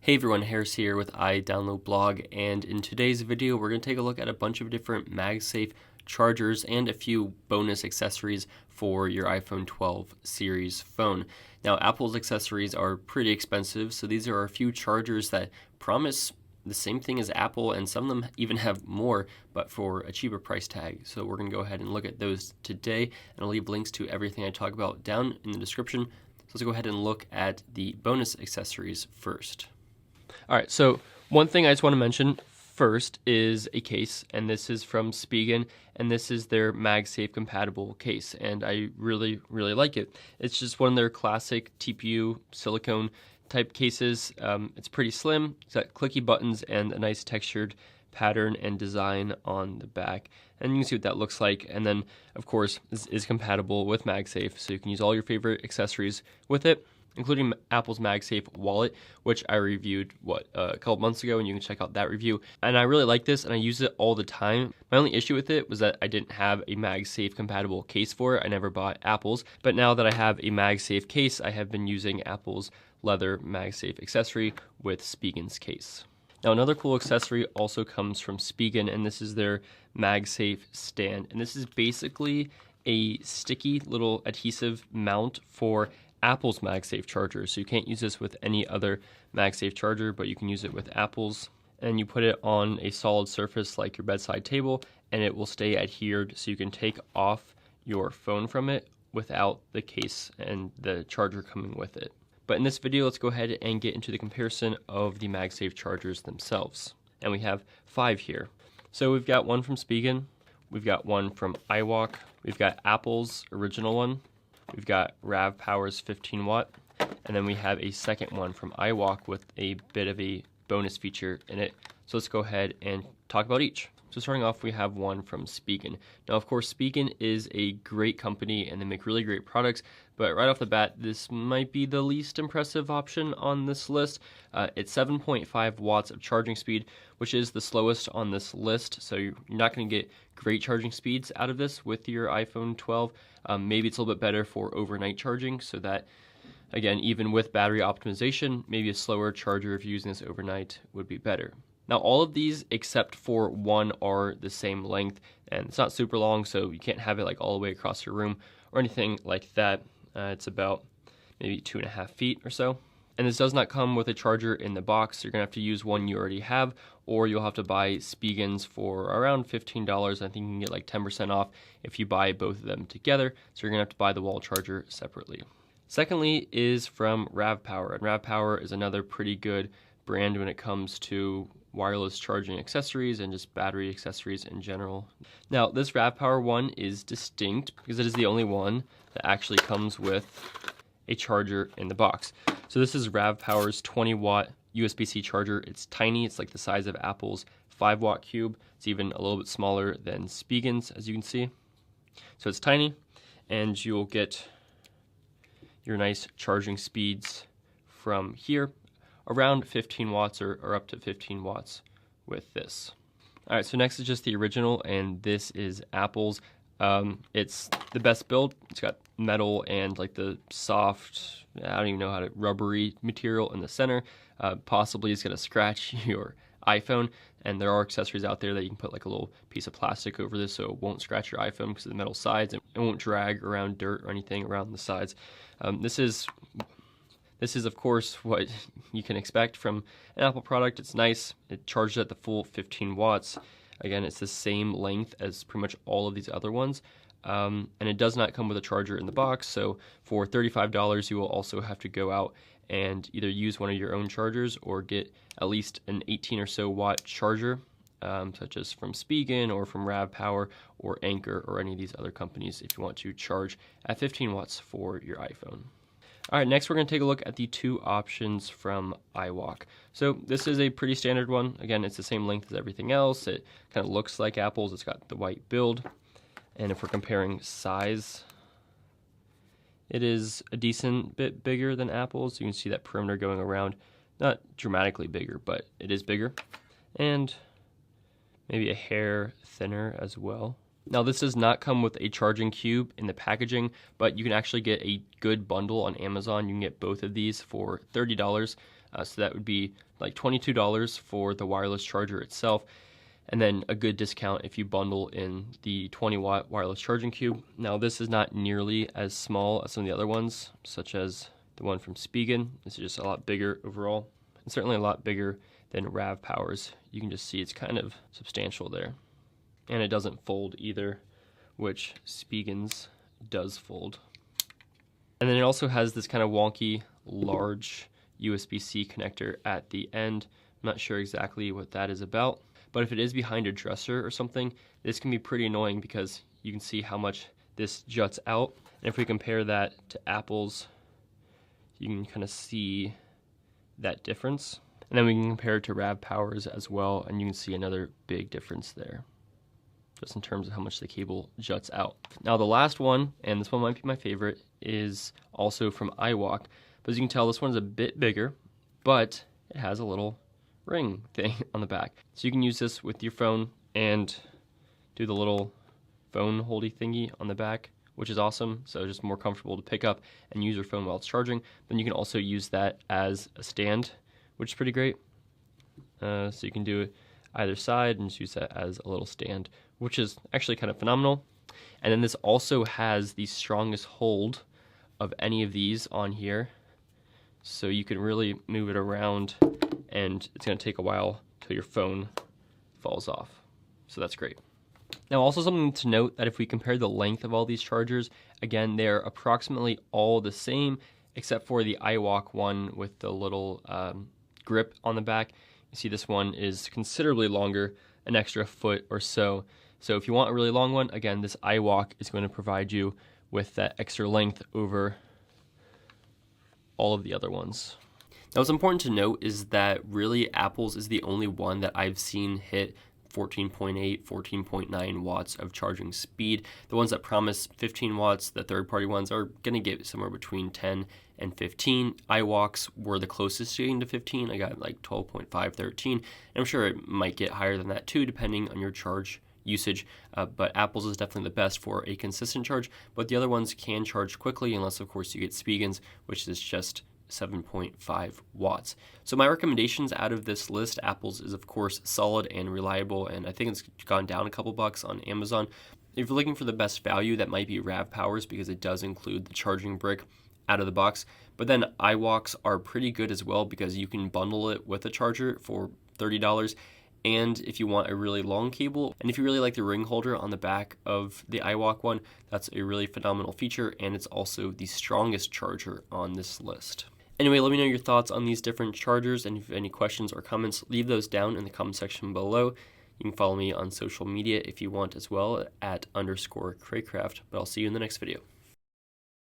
Hey everyone, Harris here with iDownload Blog, and in today's video we're going to take a look at a bunch of different MagSafe chargers and a few bonus accessories for your iPhone 12 series phone. Now, Apple's accessories are pretty expensive, so these are a few chargers that promise the same thing as Apple, and some of them even have more, but for a cheaper price tag. So we're going to go ahead and look at those today, and I'll leave links to everything I talk about down in the description. So let's go ahead and look at the bonus accessories first. All right, so one thing I just want to mention first is a case, and this is from Spigen, and this is their MagSafe compatible case, and I really like it. It's just one of their classic TPU silicone type cases. It's pretty slim, it's got clicky buttons and a nice textured pattern and design on the back, and you can see what that looks like. And then of course this is compatible with MagSafe, so you can use all your favorite accessories with it, including Apple's MagSafe wallet, which I reviewed a couple months ago, and you can check out that review. And I really like this, and I use it all the time. My only issue with it was that I didn't have a MagSafe compatible case for it. I never bought Apple's, but now that I have a MagSafe case, I have been using Apple's leather MagSafe accessory with Spigen's case. Now, another cool accessory also comes from Spigen, and this is their MagSafe stand. And this is basically a sticky little adhesive mount for Apple's MagSafe charger. So you can't use this with any other MagSafe charger, but you can use it with Apple's. And you put it on a solid surface like your bedside table, and it will stay adhered, so you can take off your phone from it without the case and the charger coming with it. But in this video, let's go ahead and get into the comparison of the MagSafe chargers themselves. And we have 5 here. So we've got one from Spigen, we've got one from iWalk, we've got Apple's original one, we've got Ravpower's 15 watt, and then we have a second one from iWalk with a bit of a bonus feature in it. So let's go ahead and talk about each. So starting off, we have one from Spigen. Now, of course, Spigen is a great company and they make really great products, but right off the bat, this might be the least impressive option on this list. It's 7.5 watts of charging speed, which is the slowest on this list, so you're not going to get great charging speeds out of this with your iPhone 12. Maybe it's a little bit better for overnight charging, so that, again, even with battery optimization, maybe a slower charger if you're using this overnight would be better. Now, all of these except for one are the same length, and it's not super long, so you can't have it like all the way across your room or anything like that. It's about maybe 2.5 feet or so. And this does not come with a charger in the box, so you're going to have to use one you already have, or you'll have to buy Spigen's for around $15. I think you can get like 10% off if you buy both of them together, so you're going to have to buy the wall charger separately. Secondly is from Ravpower, and Ravpower is another pretty good brand when it comes to wireless charging accessories and just battery accessories in general. Now, this Ravpower one is distinct because it is the only one that actually comes with a charger in the box. So this is Ravpower's 20 watt USB-C charger. It's tiny, it's like the size of Apple's 5 watt cube. It's even a little bit smaller than Spigen's, as you can see. So it's tiny, and you'll get your nice charging speeds from here, around 15 watts or up to 15 watts with this. All right, so next is just the original, and this is Apple's. It's the best build. It's got metal and like the soft, I don't even know how to, rubbery material in the center. Possibly it's gonna scratch your iPhone, and there are accessories out there that you can put like a little piece of plastic over this so it won't scratch your iPhone because of the metal sides, and it won't drag around dirt or anything around the sides. This is, of course, what you can expect from an Apple product. It's nice. It charges at the full 15 watts. Again, it's the same length as pretty much all of these other ones. And it does not come with a charger in the box. So for $35, you will also have to go out and either use one of your own chargers or get at least an 18 or so watt charger, such as from Spigen or from Ravpower or Anchor or any of these other companies if you want to charge at 15 watts for your iPhone. All right, next we're going to take a look at the 2 options from iWalk. So this is a pretty standard one. Again, it's the same length as everything else. It kind of looks like Apple's. It's got the white build. And if we're comparing size, it is a decent bit bigger than Apple's. You can see that perimeter going around. Not dramatically bigger, but it is bigger. And maybe a hair thinner as well. Now, this does not come with a charging cube in the packaging, but you can actually get a good bundle on Amazon. You can get both of these for $30. So that would be like $22 for the wireless charger itself, and then a good discount if you bundle in the 20-watt wireless charging cube. Now this is not nearly as small as some of the other ones, such as the one from Spigen. This is just a lot bigger overall, and certainly a lot bigger than Ravpower's. You can just see it's kind of substantial there. And it doesn't fold either, which Spigen's does fold. And then it also has this kind of wonky, large USB-C connector at the end. I'm not sure exactly what that is about, but if it is behind a dresser or something, this can be pretty annoying because you can see how much this juts out. And if we compare that to Apple's, you can kind of see that difference. And then we can compare it to Ravpower's as well, and you can see another big difference there, just in terms of how much the cable juts out. Now the last one, and this one might be my favorite, is also from iWalk. But as you can tell, this one's a bit bigger, but it has a little ring thing on the back. So you can use this with your phone and do the little phone holdy thingy on the back, which is awesome. So just more comfortable to pick up and use your phone while it's charging. Then you can also use that as a stand, which is pretty great. So you can do it either side and just use that as a little stand, which is actually kind of phenomenal. And then this also has the strongest hold of any of these on here, so you can really move it around, and it's going to take a while till your phone falls off. So that's great. Now also something to note, that if we compare the length of all these chargers, again, they're approximately all the same except for the iWalk one with the little grip on the back. You see this one is considerably longer, an extra foot or so. So if you want a really long one, again, this iWalk is going to provide you with that extra length over all of the other ones. Now what's important to note is that really Apple's is the only one that I've seen hit 14.8, 14.9 watts of charging speed. The ones that promise 15 watts, the third-party ones, are going to get somewhere between 10 and 15. iWalks were the closest to getting to 15. I got like 12.5, 13. And I'm sure it might get higher than that too, depending on your charge usage, but Apple's is definitely the best for a consistent charge, but the other ones can charge quickly unless of course you get Spigen's, which is just 7.5 watts. So my recommendations out of this list, Apple's is of course solid and reliable, and I think it's gone down a couple bucks on Amazon. If you're looking for the best value, that might be Ravpower's, because it does include the charging brick out of the box. But then iWalks are pretty good as well, because you can bundle it with a charger for $30. And if you want a really long cable, and if you really like the ring holder on the back of the iWalk one, that's a really phenomenal feature, and it's also the strongest charger on this list. Anyway, let me know your thoughts on these different chargers, and if you have any questions or comments, leave those down in the comment section below. You can follow me on social media if you want as well, at _Craycraft, but I'll see you in the next video.